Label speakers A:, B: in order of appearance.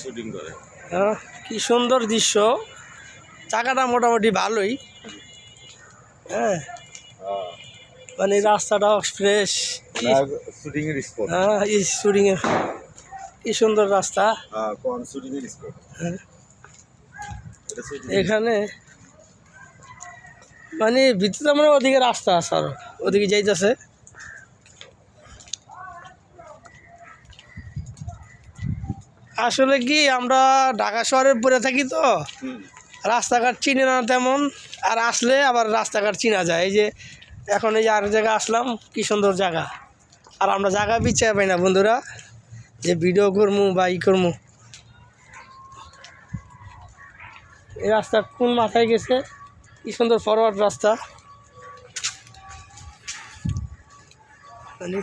A: Shooting করে।
B: কি সুন্দর দৃশ্য, জায়গাটা মোটামুটি ভালোই। হ্যাঁ, মানে রাস্তাটাও ফ্রেশ,
A: শুটিং এর স্পট।
B: হ্যাঁ শুটিং এর কি সুন্দর রাস্তা।
A: কোন শুটিং এর স্পট?
B: এখানে মানে ভিতরে মানে ওদিকে রাস্তা আছে, আরো ওদিকে যাইতেছে। আসলে কি আমরা ঢাকা শহরে পড়ে থাকি তো রাস্তাঘাট চিনি না তেমন, আর আসলে আবার রাস্তাঘাট চিনা যায়। এই যে এখন এই যে আর জায়গা আসলাম, কি সুন্দর জায়গা, আর আমরা জায়গা পিছিয়ে পাই না বন্ধুরা, যে ভিডিও করবো বা ই করবো। এই রাস্তা কোন মাথায় গেছে, কি সুন্দর ফরওয়ার্ড রাস্তা। মানে